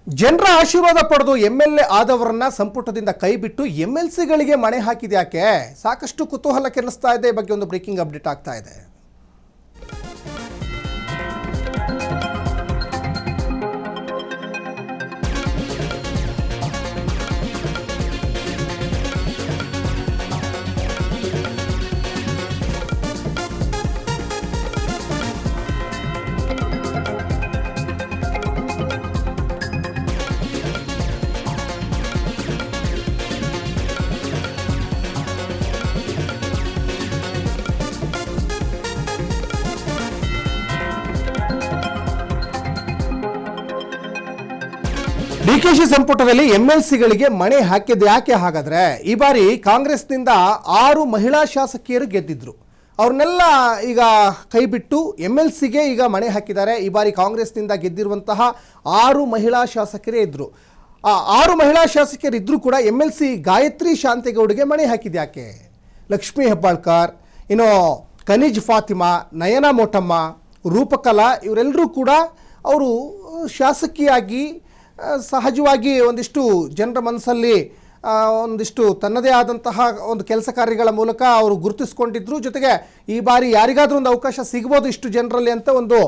ಜನರ ಆಶೀರ್ವಾದ ಪಡೆದು ಎಂಎಲ್ಎ ಆದವರನ್ನ ಸಂಪುಟದಿಂದ ಕೈಬಿಟ್ಟು ಎಂಎಲ್ಸಿಗಳಿಗೆ ಮಣೆ ಹಾಕಿದ ಯಾಕೆ? ಸಾಕಷ್ಟು ಕುತೂಹಲ ಕೆರಳಿಸ್ತಾ ಇದೆ. ಈ ಬಗ್ಗೆ ಒಂದು ಬ್ರೇಕಿಂಗ್ ಅಪ್ಡೇಟ್ ಆಗ್ತಾ ಇದೆ. ಡಿಕೆಶಿ ಸಂಪುಟದಲ್ಲಿ ಎಂಎಲ್ಸಿಗಳಿಗೆ ಮಣೆ ಹಾಕಿದ್ದು ಯಾಕೆ? ಹಾಗಾದ್ರೆ ಈ ಬಾರಿ ಕಾಂಗ್ರೆಸ್ನಿಂದ 6 ಮಹಿಳಾ ಶಾಸಕಿಯರು ಗೆದ್ದಿದ್ರು. ಅವ್ರನ್ನೆಲ್ಲ ಈಗ ಕೈಬಿಟ್ಟು ಎಂಎಲ್ಸಿಗೆ ಈಗ ಮಣೆ ಹಾಕಿದ್ದಾರೆ. ಈ ಬಾರಿ ಕಾಂಗ್ರೆಸ್ನಿಂದ ಗೆದ್ದಿರುವಂತಹ 6 ಮಹಿಳಾ ಶಾಸಕರೇ ಇದ್ರು. ಆ 6 ಮಹಿಳಾ ಶಾಸಕರು ಇದ್ರೂ ಕೂಡ ಎಂಎಲ್ಸಿ ಗಾಯತ್ರಿ ಶಾಂತೇಗೌಡಗೆ ಮಣೆ ಹಾಕಿದ್ದು ಯಾಕೆ? ಲಕ್ಷ್ಮೀ ಹೆಬ್ಬಾಳ್ಕರ್, ಇನ್ನು ಕನಿಜ್ ಫಾತಿಮಾ, ನಯನ ಮೋಟಮ್ಮ, ರೂಪಕಲಾ ಇವರೆಲ್ಲರೂ ಕೂಡ ಅವರು ಶಾಸಕಿಯಾಗಿ ಸಹಜವಾಗಿ ಒಂದಿಷ್ಟು ಜನರ ಮನಸ್ಸಲ್ಲಿ ಒಂದಿಷ್ಟು ತನ್ನದೇ ಆದಂತಹ ಒಂದು ಕೆಲಸ ಕಾರ್ಯಗಳ ಮೂಲಕ ಅವರು ಗುರುತಿಸ್ಕೊಂಡಿದ್ರು. ಜೊತೆಗೆ ಈ ಬಾರಿ ಯಾರಿಗಾದ್ರೂ ಒಂದು ಅವಕಾಶ ಸಿಗ್ಬೋದು ಇಷ್ಟು ಜನರಲ್ಲಿ ಅಂತ ಒಂದು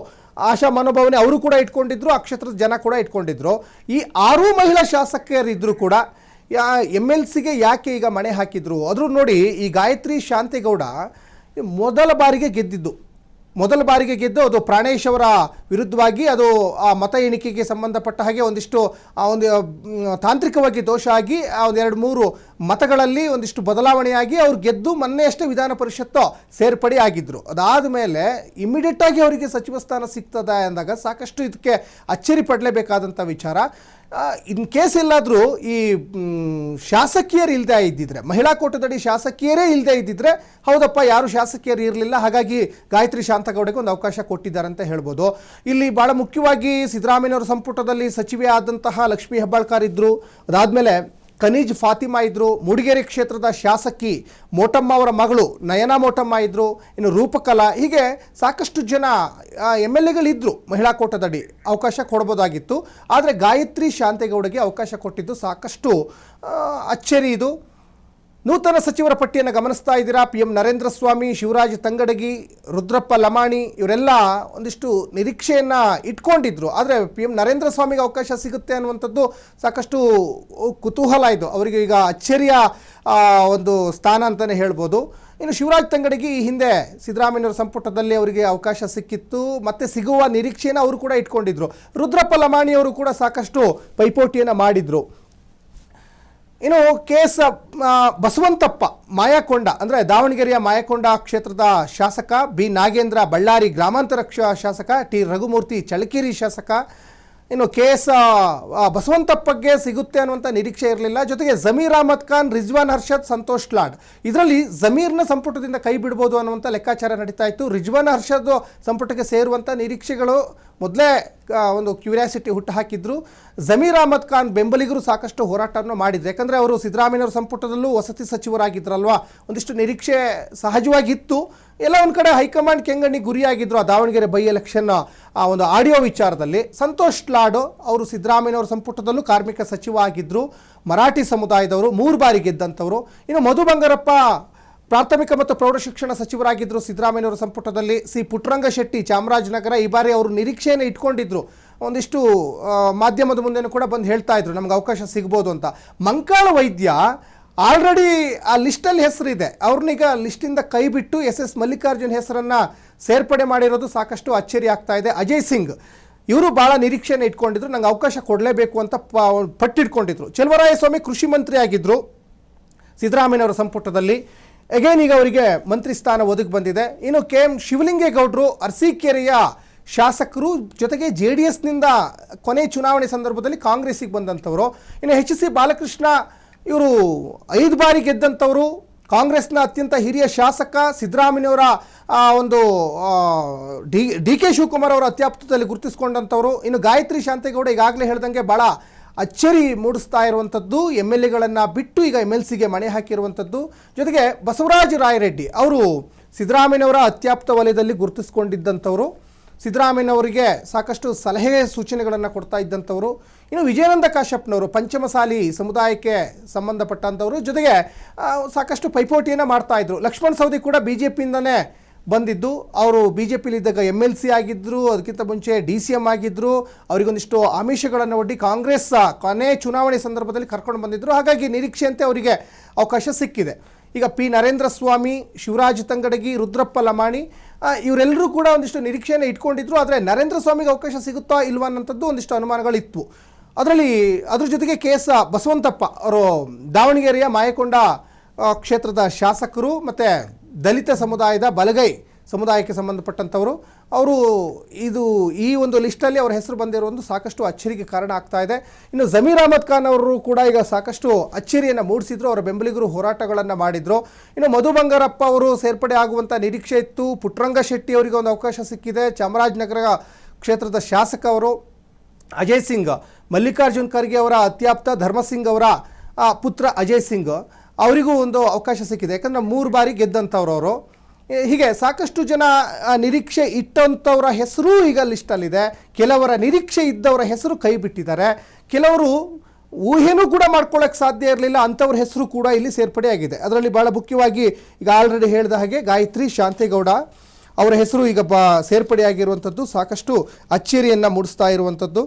ಆಶಾ ಮನೋಭಾವನೆ ಅವರು ಕೂಡ ಇಟ್ಕೊಂಡಿದ್ರು, ಆ ಕ್ಷೇತ್ರದ ಜನ ಕೂಡ ಇಟ್ಕೊಂಡಿದ್ರು. ಈ 6 ಮಹಿಳಾ ಶಾಸಕರಿದ್ದರೂ ಕೂಡ ಎಂಎಲ್ಸಿಗೆ ಯಾಕೆ ಈಗ ಮಣೆ ಹಾಕಿದ್ರು? ಅದ್ರೂ ನೋಡಿ, ಈ ಗಾಯತ್ರಿ ಶಾಂತೇಗೌಡ ಮೊದಲ ಬಾರಿಗೆ ಗೆದ್ದು ಅದು ಪ್ರಾಣೇಶ್ ಅವರ ವಿರುದ್ಧವಾಗಿ ಅದು ಆ ಮತ ಎಣಿಕೆಗೆ ಸಂಬಂಧಪಟ್ಟ ಹಾಗೆ ಒಂದಿಷ್ಟು ಒಂದು ತಾಂತ್ರಿಕವಾಗಿ ದೋಷ ಆಗಿ ಒಂದು 2-3 ಮತಗಳಲ್ಲಿ ಒಂದಿಷ್ಟು ಬದಲಾವಣೆಯಾಗಿ ಅವ್ರು ಗೆದ್ದು ಮೊನ್ನೆ ಅಷ್ಟೇ ವಿಧಾನ ಪರಿಷತ್ತು ಸೇರ್ಪಡೆ ಆಗಿದ್ರು. ಅದಾದ ಮೇಲೆ ಇಮಿಡಿಯೇಟ್ ಆಗಿ ಅವರಿಗೆ ಸಚಿವ ಸ್ಥಾನ ಸಿಗ್ತದೆ ಅಂದಾಗ ಸಾಕಷ್ಟು ಇದಕ್ಕೆ ಅಚ್ಚರಿ ಪಡಲೇಬೇಕಾದಂಥ ವಿಚಾರ. ಇನ್ ಕೇಸ್ ಎಲ್ಲಾದರೂ ಈ ಶಾಸಕಿಯರು ಇಲ್ಲದೆ ಇದ್ದಿದ್ರೆ, ಮಹಿಳಾ ಕೋಟದಡಿ ಶಾಸಕಿಯರೇ ಇಲ್ಲದೆ ಇದ್ದಿದ್ರೆ, ಹೌದಪ್ಪ ಯಾರು ಶಾಸಕಿಯರು ಇರಲಿಲ್ಲ, ಹಾಗಾಗಿ ಗಾಯತ್ರಿ ಶಾಂತೇಗೌಡಗೆ ಒಂದು ಅವಕಾಶ ಕೊಟ್ಟಿದ್ದಾರೆ ಅಂತ ಹೇಳ್ಬೋದು. ಇಲ್ಲಿ ಭಾಳ ಮುಖ್ಯವಾಗಿ ಸಿದ್ದರಾಮಯ್ಯನವರ ಸಂಪುಟದಲ್ಲಿ ಸಚಿವೆ ಆದಂತಹ ಲಕ್ಷ್ಮೀ ಹೆಬ್ಬಾಳ್ಕರ್ ಇದ್ದರು. ಅದಾದಮೇಲೆ ಕನಿಜ್ ಫಾತಿಮಾ ಇದ್ದರು. ಮೂಡಿಗೆರೆ ಕ್ಷೇತ್ರದ ಶಾಸಕಿ ಮೋಟಮ್ಮ ಅವರ ಮಗಳು ನಯನ ಮೋಟಮ್ಮ ಇದ್ದರು. ಇನ್ನು ರೂಪಕಲಾ, ಹೀಗೆ ಸಾಕಷ್ಟು ಜನ ಎಂಎಲ್ಎಗಳಿದ್ದರು. ಮಹಿಳಾ ಕೋಟದಡಿ ಅವಕಾಶ ಕೊಡ್ಬೋದಾಗಿತ್ತು. ಆದರೆ ಗಾಯತ್ರಿ ಶಾಂತೇಗೌಡಗೆ ಅವಕಾಶ ಕೊಟ್ಟಿದ್ದು ಸಾಕಷ್ಟು ಅಚ್ಚರಿ. ಇದು ನೂತನ ಸಚಿವರ ಪಟ್ಟಿಯನ್ನು ಗಮನಿಸ್ತಾ ಇದ್ದೀರಾ. PM ನರೇಂದ್ರ ಸ್ವಾಮಿ, ಶಿವರಾಜ್ ತಂಗಡಗಿ, ರುದ್ರಪ್ಪ ಲಮಾಣಿ ಇವರೆಲ್ಲ ಒಂದಿಷ್ಟು ನಿರೀಕ್ಷೆಯನ್ನು ಇಟ್ಕೊಂಡಿದ್ರು. ಆದರೆ PM ನರೇಂದ್ರ ಸ್ವಾಮಿಗೆ ಅವಕಾಶ ಸಿಗುತ್ತೆ ಅನ್ನುವಂಥದ್ದು ಸಾಕಷ್ಟು ಕುತೂಹಲ ಇದು. ಅವರಿಗೆ ಈಗ ಅಚ್ಚರಿಯ ಒಂದು ಸ್ಥಾನ ಅಂತಲೇ ಹೇಳ್ಬೋದು. ಇನ್ನು ಶಿವರಾಜ್ ತಂಗಡಗಿ ಈ ಹಿಂದೆ ಸಿದ್ದರಾಮಯ್ಯನವರ ಸಂಪುಟದಲ್ಲಿ ಅವರಿಗೆ ಅವಕಾಶ ಸಿಕ್ಕಿತ್ತು, ಮತ್ತೆ ಸಿಗುವ ನಿರೀಕ್ಷೆಯನ್ನು ಅವರು ಕೂಡ ಇಟ್ಕೊಂಡಿದ್ರು. ರುದ್ರಪ್ಪ ಲಮಾಣಿಯವರು ಕೂಡ ಸಾಕಷ್ಟು ಪೈಪೋಟಿಯನ್ನು ಮಾಡಿದರು. ಇನ್ನು KS ಬಸವಂತಪ್ಪ ಮಾಯಕೊಂಡ, ಅಂದರೆ ದಾವಣಗೆರೆಯ ಮಾಯಕೊಂಡ ಕ್ಷೇತ್ರದ ಶಾಸಕ, B ನಾಗೇಂದ್ರ ಬಳ್ಳಾರಿ ಗ್ರಾಮಾಂತರ ಶಾಸಕ, T ರಘುಮೂರ್ತಿ ಚಳ್ಳಕೆರೆ ಶಾಸಕ. ಇನ್ನು KS ಬಸವಂತಪ್ಪಗೆ ಸಿಗುತ್ತೆ ಅನ್ನುವಂಥ ನಿರೀಕ್ಷೆ ಇರಲಿಲ್ಲ. ಜೊತೆಗೆ ಜಮೀರ್ ಅಹಮದ್ ಖಾನ್, ರಿಜ್ವಾನ್ ಅರ್ಷದ್, ಸಂತೋಷ್ ಲಾಡ್, ಇದರಲ್ಲಿ ಜಮೀರ್ನ ಸಂಪುಟದಿಂದ ಕೈ ಬಿಡ್ಬೋದು ಅನ್ನುವಂಥ ಲೆಕ್ಕಾಚಾರ ನಡೀತಾ ಇತ್ತು. ರಿಜ್ವಾನ್ ಅರ್ಷದ್ ಸಂಪುಟಕ್ಕೆ ಸೇರುವಂಥ ನಿರೀಕ್ಷೆಗಳು ಮೊದಲೇ ಒಂದು ಕ್ಯೂರಿಯಾಸಿಟಿ ಹುಟ್ಟು ಹಾಕಿದ್ರು. ಜಮೀರ್ ಅಹಮದ್ ಖಾನ್ ಬೆಂಬಲಿಗರು ಸಾಕಷ್ಟು ಹೋರಾಟವನ್ನು ಮಾಡಿದ್ರು. ಯಾಕಂದರೆ ಅವರು ಸಿದ್ದರಾಮಯ್ಯನವರ ಸಂಪುಟದಲ್ಲೂ ವಸತಿ ಸಚಿವರಾಗಿದ್ರಲ್ವ, ಒಂದಿಷ್ಟು ನಿರೀಕ್ಷೆ ಸಹಜವಾಗಿತ್ತು. ಎಲ್ಲ ಒಂದು ಕಡೆ ಹೈಕಮಾಂಡ್ ಕೆಂಗಣ್ಣಿ ಗುರಿಯಾಗಿದ್ದರು ಆ ದಾವಣಗೆರೆ ಬೈ ಎಲೆಕ್ಷನ್ ಒಂದು ಆಡಿಯೋ ವಿಚಾರದಲ್ಲಿ. ಸಂತೋಷ್ ಲಾಡ್ ಅವರು ಸಿದ್ದರಾಮಯ್ಯನವರ ಸಂಪುಟದಲ್ಲೂ ಕಾರ್ಮಿಕ ಸಚಿವ ಆಗಿದ್ದರು. ಮರಾಠಿ ಸಮುದಾಯದವರು, 3 ಬಾರಿ ಗೆದ್ದಂಥವರು. ಇನ್ನು ಮಧು ಬಂಗಾರಪ್ಪ ಪ್ರಾಥಮಿಕ ಮತ್ತು ಪ್ರೌಢಶಿಕ್ಷಣ ಸಚಿವರಾಗಿದ್ದರು ಸಿದ್ದರಾಮಯ್ಯನವರ ಸಂಪುಟದಲ್ಲಿ. C ಪುಟ್ಟರಂಗ ಶೆಟ್ಟಿ ಚಾಮರಾಜನಗರ, ಈ ಬಾರಿ ಅವರು ನಿರೀಕ್ಷೆಯನ್ನು ಇಟ್ಕೊಂಡಿದ್ರು. ಒಂದಿಷ್ಟು ಮಾಧ್ಯಮದ ಮುಂದೆನೂ ಕೂಡ ಬಂದು ಹೇಳ್ತಾ ಇದ್ರು ನಮ್ಗೆ ಅವಕಾಶ ಸಿಗ್ಬೋದು ಅಂತ. ಮಂಕಾಳ ವೈದ್ಯ ಆಲ್ರೆಡಿ ಆ ಲಿಸ್ಟಲ್ಲಿ ಹೆಸರಿದೆ, ಅವ್ರನ್ನೀಗ ಲಿಸ್ಟಿಂದ ಕೈ ಬಿಟ್ಟು SS ಮಲ್ಲಿಕಾರ್ಜುನ್ ಹೆಸರನ್ನು ಸೇರ್ಪಡೆ ಮಾಡಿರೋದು ಸಾಕಷ್ಟು ಅಚ್ಚರಿ ಆಗ್ತಾ ಇದೆ. ಅಜಯ್ ಸಿಂಗ್ ಇವರು ಭಾಳ ನಿರೀಕ್ಷೆಯನ್ನು ಇಟ್ಕೊಂಡಿದ್ರು, ನಂಗೆ ಅವಕಾಶ ಕೊಡಲೇಬೇಕು ಅಂತ ಪಟ್ಟಿಟ್ಕೊಂಡಿದ್ರು. ಚೆಲುವರಾಯಸ್ವಾಮಿ ಕೃಷಿ ಮಂತ್ರಿ ಆಗಿದ್ದರು ಸಿದ್ದರಾಮಯ್ಯನವರ ಸಂಪುಟದಲ್ಲಿ. ಅಗೇನ್ ಈಗ ಅವರಿಗೆ ಮಂತ್ರಿ ಸ್ಥಾನ ಒದಗಿ ಬಂದಿದೆ. ಇನ್ನು KM ಶಿವಲಿಂಗೇಗೌಡರು ಅರಸೀಕೆರೆಯ ಶಾಸಕರು, ಜೊತೆಗೆ JDSನಿಂದ ಕೊನೆ ಚುನಾವಣೆ ಸಂದರ್ಭದಲ್ಲಿ ಕಾಂಗ್ರೆಸ್ಸಿಗೆ ಬಂದಂಥವರು. ಇನ್ನು HC ಬಾಲಕೃಷ್ಣ ಇವರು 5 ಬಾರಿ ಗೆದ್ದಂಥವರು, ಕಾಂಗ್ರೆಸ್ನ ಅತ್ಯಂತ ಹಿರಿಯ ಶಾಸಕ, ಸಿದ್ದರಾಮಯ್ಯನವರ ಒಂದು DK ಶಿವಕುಮಾರ್ ಅವರ ಅತ್ಯಾಪ್ತದಲ್ಲಿ ಗುರುತಿಸ್ಕೊಂಡಂಥವರು. ಇನ್ನು ಗಾಯತ್ರಿ ಶಾಂತೇಗೌಡ ಈಗಾಗಲೇ ಹೇಳ್ದಂಗೆ ಭಾಳ ಅಚ್ಚರಿ ಮೂಡಿಸ್ತಾ ಇರುವಂಥದ್ದು, MLAಗಳನ್ನು ಬಿಟ್ಟು ಈಗ MLCಗೆ ಮಣೆ ಹಾಕಿರುವಂಥದ್ದು. ಜೊತೆಗೆ ಬಸವರಾಜ ರಾಯರೆಡ್ಡಿ ಅವರು ಸಿದ್ದರಾಮಯ್ಯನವರ ಅತ್ಯಾಪ್ತ ವಲಯದಲ್ಲಿ ಗುರುತಿಸ್ಕೊಂಡಿದ್ದಂಥವರು. ಸಿದ್ದರಾಮಯ್ಯನವರಿಗೆ ಸಾಕಷ್ಟು ಸಲಹೆ ಸೂಚನೆಗಳನ್ನು ಕೊಡ್ತಾ ಇದ್ದಂಥವರು. ಇನ್ನು ವಿಜಯಾನಂದ ಕಾಶ್ಯಪ್ನವರು ಪಂಚಮಸಾಲಿ ಸಮುದಾಯಕ್ಕೆ ಸಂಬಂಧಪಟ್ಟಂಥವರು, ಜೊತೆಗೆ ಸಾಕಷ್ಟು ಪೈಪೋಟಿಯನ್ನು ಮಾಡ್ತಾ ಇದ್ರು. ಲಕ್ಷ್ಮಣ್ ಸವದಿ ಕೂಡ ಬಿ ಜೆ ಪಿಯಿಂದನೇ ಬಂದಿದ್ದು. ಅವರು ಬಿ ಜೆ ಪಿಲಿದ್ದಾಗ MLC ಆಗಿದ್ದರು, ಅದಕ್ಕಿಂತ ಮುಂಚೆ DCM ಆಗಿದ್ದರು. ಅವರಿಗೊಂದಿಷ್ಟು ಆಮಿಷಗಳನ್ನು ಒಡ್ಡಿ ಕಾಂಗ್ರೆಸ್ ಕೊನೆ ಚುನಾವಣೆ ಸಂದರ್ಭದಲ್ಲಿ ಕರ್ಕೊಂಡು ಬಂದಿದ್ದರು. ಹಾಗಾಗಿ ನಿರೀಕ್ಷೆಯಂತೆ ಅವರಿಗೆ ಅವಕಾಶ ಸಿಕ್ಕಿದೆ. ಈಗ ಪಿ ನರೇಂದ್ರ ಸ್ವಾಮಿ, ಶಿವರಾಜ್ ತಂಗಡಗಿ, ರುದ್ರಪ್ಪ ಲಮಾಣಿ ಇವರೆಲ್ಲರೂ ಕೂಡ ಒಂದಿಷ್ಟು ನಿರೀಕ್ಷೆಯನ್ನು ಇಟ್ಕೊಂಡಿದ್ರು. ಆದರೆ ನರೇಂದ್ರ ಸ್ವಾಮಿಗೆ ಅವಕಾಶ ಸಿಗುತ್ತಾ ಇಲ್ವಾ ಅನ್ನೋಂಥದ್ದು ಒಂದಿಷ್ಟು ಅನುಮಾನಗಳಿತ್ತು. ಅದ್ರ ಜೊತೆಗೆ KS ಬಸವಂತಪ್ಪ ಅವರು ದಾವಣಗೆರೆಯ ಮಾಯಕೊಂಡ ಕ್ಷೇತ್ರದ ಶಾಸಕರು ಮತ್ತು ದಲಿತ ಸಮುದಾಯದ ಬಲಗೈ ಸಮುದಾಯಕ್ಕೆ ಸಂಬಂಧಪಟ್ಟಂಥವರು. ಅವರು ಈ ಒಂದು ಲಿಸ್ಟಲ್ಲಿ ಅವರ ಹೆಸರು ಬಂದಿರುವುದು ಸಾಕಷ್ಟು ಅಚ್ಚರಿಗೆ ಕಾರಣ ಆಗ್ತಾ ಇದೆ. ಇನ್ನು ಜಮೀರ್ ಅಹಮದ್ ಖಾನ್ ಅವರು ಕೂಡ ಈಗ ಸಾಕಷ್ಟು ಅಚ್ಚರಿಯನ್ನು ಮೂಡಿಸಿದ್ರು. ಅವರ ಬೆಂಬಲಿಗರು ಹೋರಾಟಗಳನ್ನು ಮಾಡಿದರು. ಇನ್ನು ಮಧು ಬಂಗಾರಪ್ಪ ಅವರು ಸೇರ್ಪಡೆ ಆಗುವಂಥ ನಿರೀಕ್ಷೆ ಇತ್ತು. ಪುಟ್ಟರಂಗ ಶೆಟ್ಟಿ ಅವರಿಗೆ ಒಂದು ಅವಕಾಶ ಸಿಕ್ಕಿದೆ. ಚಾಮರಾಜನಗರ ಕ್ಷೇತ್ರದ ಶಾಸಕ ಅವರು. ಅಜಯ್ ಸಿಂಗ್, ಮಲ್ಲಿಕಾರ್ಜುನ್ ಖರ್ಗೆ ಅವರ ಅತ್ಯಾಪ್ತ ಧರ್ಮಸಿಂಗ್ ಅವರ ಪುತ್ರ ಅಜಯ್ ಸಿಂಗ್ ಅವರಿಗೂ ಒಂದು ಅವಕಾಶ ಸಿಕ್ಕಿದೆ. ಯಾಕಂದರೆ 3 ಬಾರಿ ಗೆದ್ದಂಥವ್ರು ಅವರು. ಹೀಗೆ ಸಾಕಷ್ಟು ಜನ ನಿರೀಕ್ಷೆ ಇಟ್ಟಂಥವರ ಹೆಸರು ಈಗ ಲಿಸ್ಟಲ್ಲಿದೆ. ಕೆಲವರ ನಿರೀಕ್ಷೆ ಇದ್ದವರ ಹೆಸರು ಕೈ ಬಿಟ್ಟಿದ್ದಾರೆ. ಕೆಲವರು ಊಹೆನೂ ಕೂಡ ಮಾಡ್ಕೊಳ್ಳೋಕ್ಕೆ ಸಾಧ್ಯ ಇರಲಿಲ್ಲ, ಅಂಥವ್ರ ಹೆಸರು ಕೂಡ ಇಲ್ಲಿ ಸೇರ್ಪಡೆಯಾಗಿದೆ. ಅದರಲ್ಲಿ ಭಾಳ ಮುಖ್ಯವಾಗಿ ಈಗ ಆಲ್ರೆಡಿ ಹೇಳಿದ ಹಾಗೆ ಗಾಯತ್ರಿ ಶಾಂತೇಗೌಡ ಅವರ ಹೆಸರು ಈಗ ಸೇರ್ಪಡೆಯಾಗಿರುವಂಥದ್ದು ಸಾಕಷ್ಟು ಅಚ್ಚರಿಯನ್ನು ಮೂಡಿಸ್ತಾ ಇರುವಂಥದ್ದು.